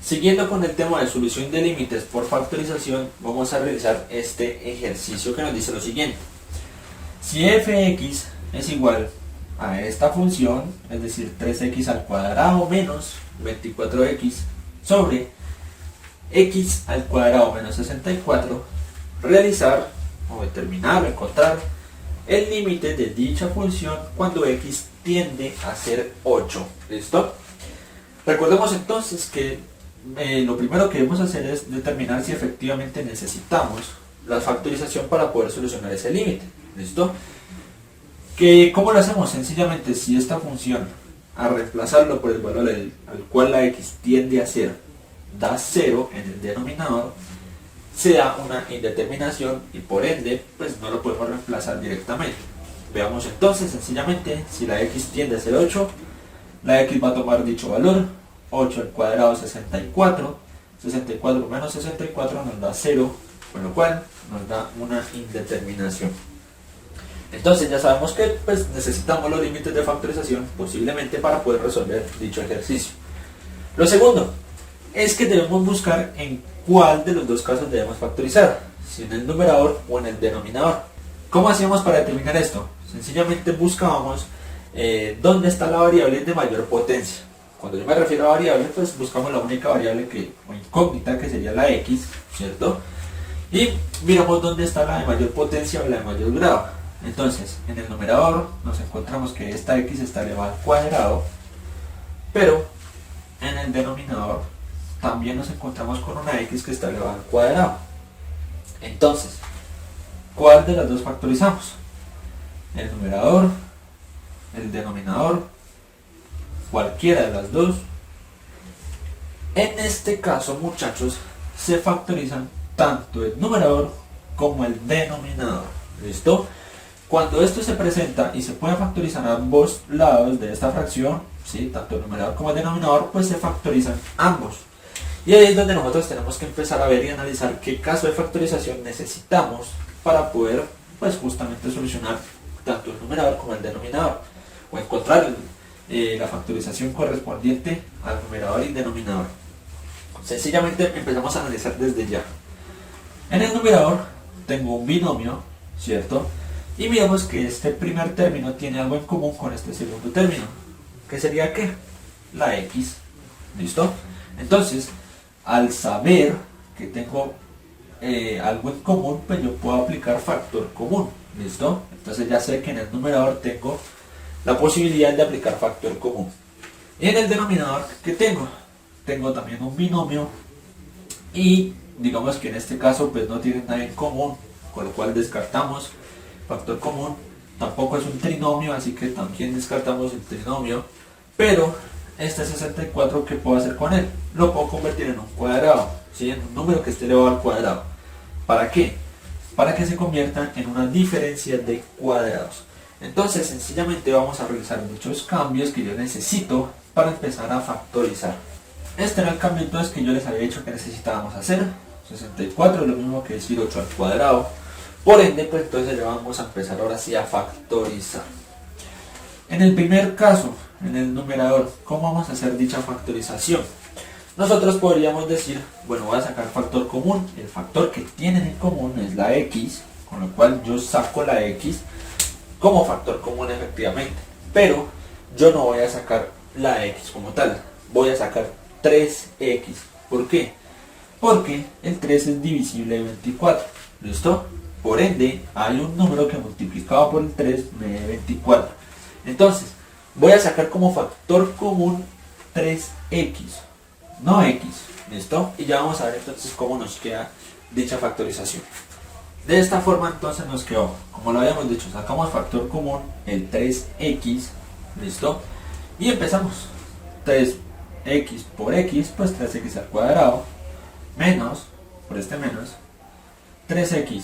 Siguiendo con el tema de solución de límites por factorización, vamos a realizar este ejercicio que nos dice lo siguiente. Si fx es igual a esta función, es decir, 3x al cuadrado menos 24x sobre x al cuadrado menos 64, realizar o determinar o encontrar el límite de dicha función cuando x tiende a ser 8. ¿Listo? Recordemos entonces que lo primero que debemos hacer es determinar si efectivamente necesitamos la factorización para poder solucionar ese límite. ¿Listo? ¿Cómo lo hacemos? Sencillamente, si esta función, a reemplazarlo por el valor al cual la x tiende a ser, da 0 en el denominador, se da una indeterminación y por ende, pues no lo podemos reemplazar directamente. Veamos entonces, sencillamente, si la x tiende a ser 8, la x va a tomar dicho valor, 8 al cuadrado 64, 64 menos 64 nos da 0, con lo cual nos da una indeterminación. Entonces ya sabemos que pues, necesitamos los límites de factorización posiblemente para poder resolver dicho ejercicio. Lo segundo es que debemos buscar en cuál de los dos casos debemos factorizar, si en el numerador o en el denominador. ¿Cómo hacíamos para determinar esto? Sencillamente buscábamos dónde está la variable de mayor potencia. Cuando yo me refiero a variable, pues buscamos la única variable o incógnita que sería la x, ¿cierto? Y miramos dónde está la de mayor potencia o la de mayor grado. Entonces, en el numerador nos encontramos que esta x está elevada al cuadrado, pero en el denominador también nos encontramos con una x que está elevada al cuadrado. Entonces, ¿cuál de las dos factorizamos? El numerador, el denominador, cualquiera de las dos. En este caso, muchachos, se factorizan tanto el numerador como el denominador. ¿Listo? Cuando esto se presenta y se puede factorizar ambos lados de esta fracción, ¿sí? Tanto el numerador como el denominador, pues se factorizan ambos. Y ahí es donde nosotros tenemos que empezar a ver y analizar qué caso de factorización necesitamos para poder, pues justamente solucionar tanto el numerador como el denominador, o encontrar la factorización correspondiente al numerador y denominador. Sencillamente empezamos a analizar desde ya. En el numerador tengo un binomio, ¿cierto? Y miramos que este primer término tiene algo en común con este segundo término. ¿Qué sería qué? La x. ¿Listo? Entonces, al saber que tengo algo en común, pues yo puedo aplicar factor común. ¿Listo? Entonces ya sé que en el numerador tengo la posibilidad de aplicar factor común. Y en el denominador, ¿qué tengo? Tengo también un binomio y digamos que en este caso pues no tienen nada en común, con lo cual descartamos factor común. Tampoco es un trinomio, así que también descartamos el trinomio. Pero este 64, ¿qué puedo hacer con él? Lo puedo convertir en un cuadrado, ¿sí? En un número que esté elevado al cuadrado. ¿Para qué? Para que se convierta en una diferencia de cuadrados. Entonces sencillamente vamos a realizar muchos cambios que yo necesito para empezar a factorizar. Este era el cambio entonces que yo les había dicho que necesitábamos hacer. 64 es lo mismo que decir 8 al cuadrado. Por ende, pues entonces ya vamos a empezar ahora sí a factorizar. En el primer caso, en el numerador, ¿cómo vamos a hacer dicha factorización? Nosotros podríamos decir, bueno, voy a sacar factor común. El factor que tienen en común es la x, con lo cual yo saco la x como factor común efectivamente. Pero yo no voy a sacar la x como tal, voy a sacar 3x. ¿Por qué? Porque el 3 es divisible de 24. ¿Listo? Por ende, hay un número que multiplicado por el 3 me da 24. Entonces, voy a sacar como factor común 3x, no x. ¿Listo? Y ya vamos a ver entonces cómo nos queda dicha factorización. De esta forma entonces nos quedó, como lo habíamos dicho, sacamos factor común, el 3x. ¿Listo? Y empezamos. 3x por x, pues 3x al cuadrado, menos, por este menos, 3x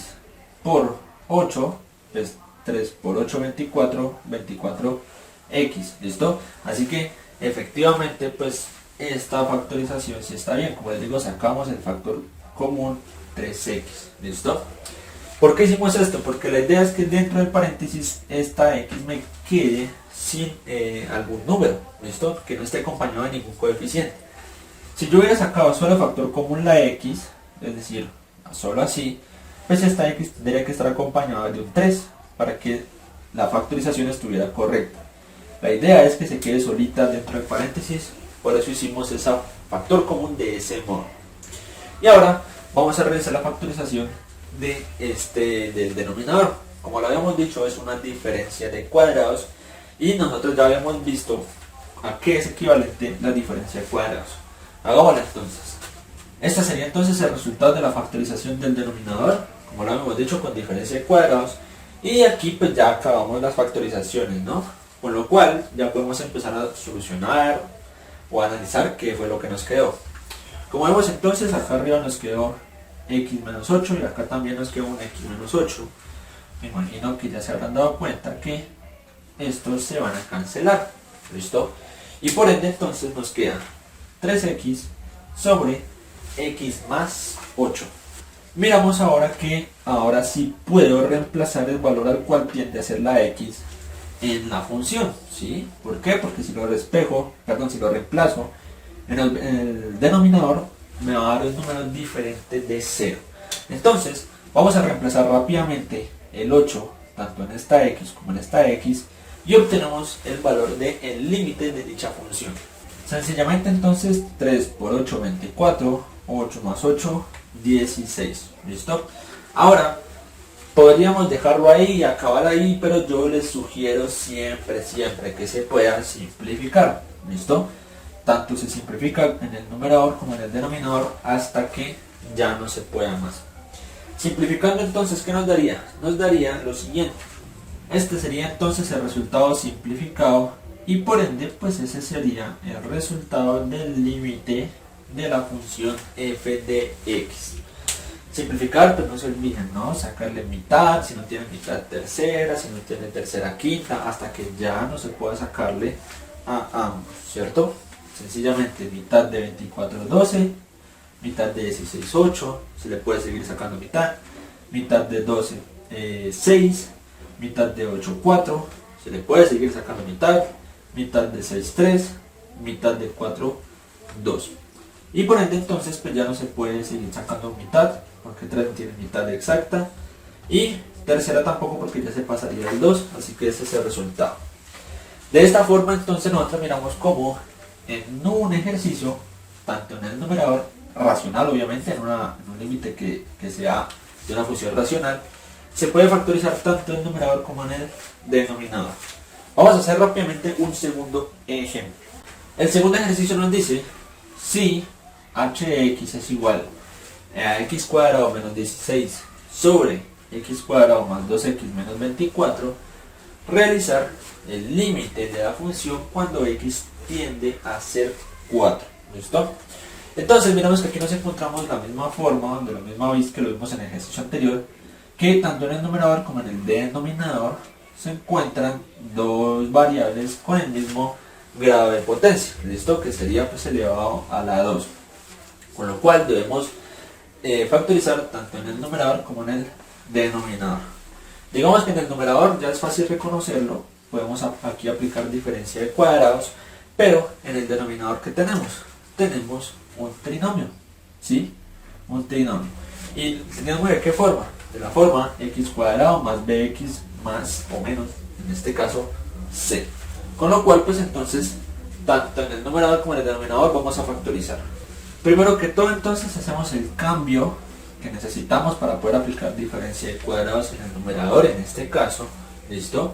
por 8, pues 3 por 8, 24, 24x, ¿listo? Así que efectivamente pues esta factorización sí está bien. Como les digo, sacamos el factor común 3x, ¿listo? ¿Por qué hicimos esto? Porque la idea es que dentro del paréntesis esta x me quede sin algún número, ¿listo? Que no esté acompañado de ningún coeficiente. Si yo hubiera sacado solo factor común la x, es decir, solo así, pues esta x tendría que estar acompañada de un 3 para que la factorización estuviera correcta. La idea es que se quede solita dentro del paréntesis, por eso hicimos ese factor común de ese modo. Y ahora vamos a realizar la factorización del denominador. Como lo habíamos dicho, es una diferencia de cuadrados y nosotros ya habíamos visto a qué es equivalente la diferencia de cuadrados. Hagámoslo entonces. Este sería entonces el resultado de la factorización del denominador, como lo habíamos dicho, con diferencia de cuadrados. Y aquí pues ya acabamos las factorizaciones, ¿no? Con lo cual ya podemos empezar a solucionar o a analizar qué fue lo que nos quedó. Como vemos entonces, acá arriba nos quedó x menos 8 y acá también nos quedó un x menos 8. Me imagino que ya se habrán dado cuenta que estos se van a cancelar. ¿Listo? Y por ende entonces nos queda 3x sobre x más 8. Miramos ahora que ahora sí puedo reemplazar el valor al cual tiende a ser la x en la función, ¿sí? ¿Por qué? Porque si lo reemplazo en el denominador me va a dar un número diferente de 0. Entonces vamos a reemplazar rápidamente el 8 tanto en esta x como en esta x y obtenemos el valor del límite de dicha función. Sencillamente entonces 3 por 8, 24, 8 más 8, 16. ¿Listo? Ahora podríamos dejarlo ahí y acabar ahí, pero yo les sugiero siempre que se pueda simplificar. ¿Listo? Tanto se simplifica en el numerador como en el denominador hasta que ya no se pueda más. Simplificando entonces, ¿qué nos daría? Nos daría lo siguiente. Este sería entonces el resultado simplificado y por ende pues ese sería el resultado del límite de la función f de x. Simplificar, pues no se olviden, ¿no? Sacarle mitad, si no tiene mitad tercera, si no tiene tercera quinta, hasta que ya no se pueda sacarle a ambos, ¿cierto? Sencillamente mitad de 24, 12, mitad de 16, 8, se le puede seguir sacando mitad de 12, 6, mitad de 8, 4, se le puede seguir sacando mitad de 6, 3, mitad de 4, 2. Y por ende entonces pues ya no se puede seguir sacando mitad, porque 3 no tiene mitad exacta, y tercera tampoco porque ya se pasaría el 2, así que ese es el resultado. De esta forma entonces nosotros miramos cómo en un ejercicio, tanto en el numerador, racional obviamente, en un límite que sea de una función racional, se puede factorizar tanto en el numerador como en el denominador. Vamos a hacer rápidamente un segundo ejemplo. El segundo ejercicio nos dice, si h de x es igual a x cuadrado menos 16 sobre x cuadrado más 2x menos 24, realizar el límite de la función cuando x tiende a ser 4. ¿Listo? Entonces miramos que aquí nos encontramos la misma forma, de la misma vez que lo vimos en el ejercicio anterior, que tanto en el numerador como en el denominador se encuentran dos variables con el mismo grado de potencia, ¿listo? Que sería pues elevado a la 2. Con lo cual debemos factorizar tanto en el numerador como en el denominador. Digamos que en el numerador ya es fácil reconocerlo, podemos aquí aplicar diferencia de cuadrados, pero en el denominador que tenemos un trinomio, ¿sí? Un trinomio. ¿Y el trinomio de qué forma? De la forma x cuadrado más bx más o menos, en este caso, c. Con lo cual, pues entonces, tanto en el numerador como en el denominador vamos a factorizar. Primero que todo, entonces, hacemos el cambio que necesitamos para poder aplicar diferencia de cuadrados en el numerador, en este caso, ¿listo?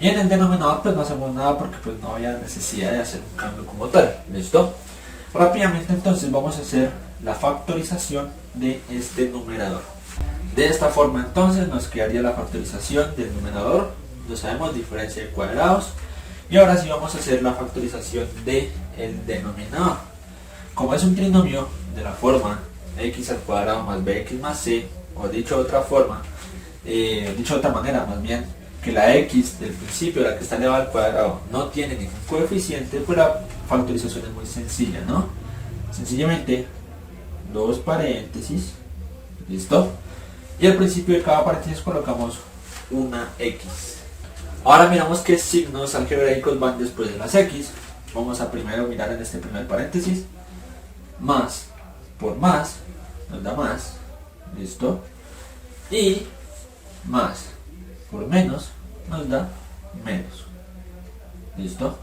Y en el denominador, pues no hacemos nada porque pues no había necesidad de hacer un cambio como tal, ¿listo? Rápidamente, entonces, vamos a hacer la factorización de este numerador. De esta forma, entonces, nos quedaría la factorización del numerador, ya sabemos, diferencia de cuadrados. Y ahora sí vamos a hacer la factorización del denominador. Como es un trinomio de la forma x al cuadrado más bx más c, o dicho de otra forma, dicho de otra manera más bien, que la x del principio, la que está elevada al cuadrado, no tiene ningún coeficiente, pues la factorización es muy sencilla, ¿no? Sencillamente, dos paréntesis, ¿listo? Y al principio de cada paréntesis colocamos una x. Ahora miramos qué signos algebraicos van después de las x. Vamos a primero mirar en este primer paréntesis. más por más nos da más, ¿listo? Y más por menos nos da menos, ¿listo?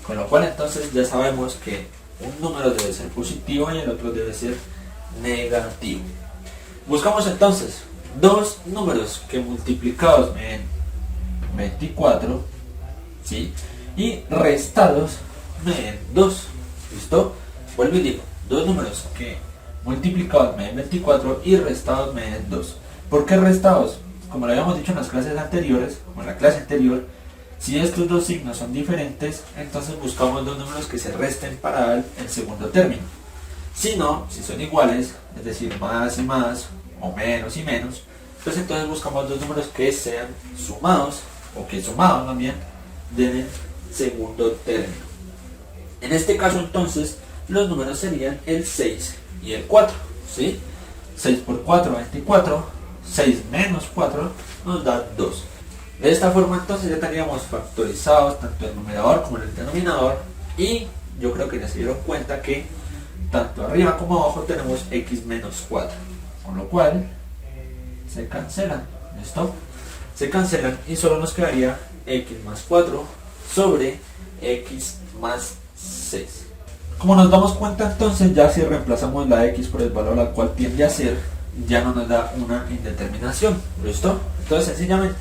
Con lo cual entonces ya sabemos que un número debe ser positivo y el otro debe ser negativo. Buscamos entonces dos números que multiplicados me den 24, ¿sí? Y restados me den 2, ¿listo? Vuelvo y digo, dos números que multiplicados me den 24 y restados me den 2. ¿Por qué restados? Como lo habíamos dicho en las clases anteriores, como en la clase anterior, si estos dos signos son diferentes, entonces buscamos dos números que se resten para dar el segundo término. Si no, si son iguales, es decir, más y más, o menos y menos, pues entonces buscamos dos números que sean sumados, o que sumados también, den el segundo término. En este caso entonces, los números serían el 6 y el 4, ¿sí? 6 por 4, 24, 6 menos 4 nos da 2. De esta forma entonces ya tendríamos factorizados tanto el numerador como el denominador, y yo creo que ya se dieron cuenta que tanto arriba como abajo tenemos x menos 4, con lo cual se cancelan, ¿listo? Se cancelan y solo nos quedaría x más 4 sobre x más 6. Como nos damos cuenta entonces, ya si reemplazamos la x por el valor al cual tiende a ser, ya no nos da una indeterminación, ¿listo? Entonces sencillamente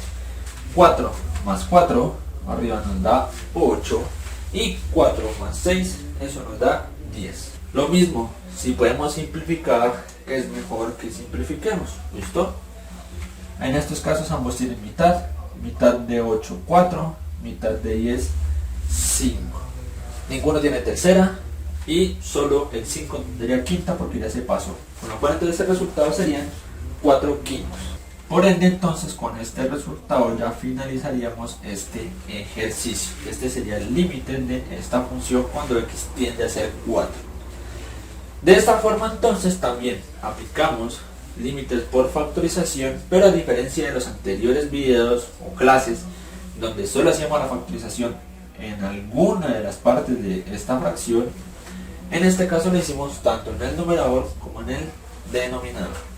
4 más 4 arriba nos da 8 y 4 más 6, eso nos da 10. Lo mismo, si podemos simplificar, es mejor que simplifiquemos, ¿listo? En estos casos ambos tienen mitad, mitad de 8, 4, mitad de 10, 5. Ninguno tiene tercera y solo el 5 tendría quinta porque ya se pasó. Con lo cual entonces el resultado serían 4 quintos. Por ende entonces con este resultado ya finalizaríamos este ejercicio. Este sería el límite de esta función cuando x tiende a ser 4. De esta forma entonces también aplicamos límites por factorización, pero a diferencia de los anteriores videos o clases donde solo hacíamos la factorización en alguna de las partes de esta fracción, en este caso lo hicimos tanto en el numerador como en el denominador.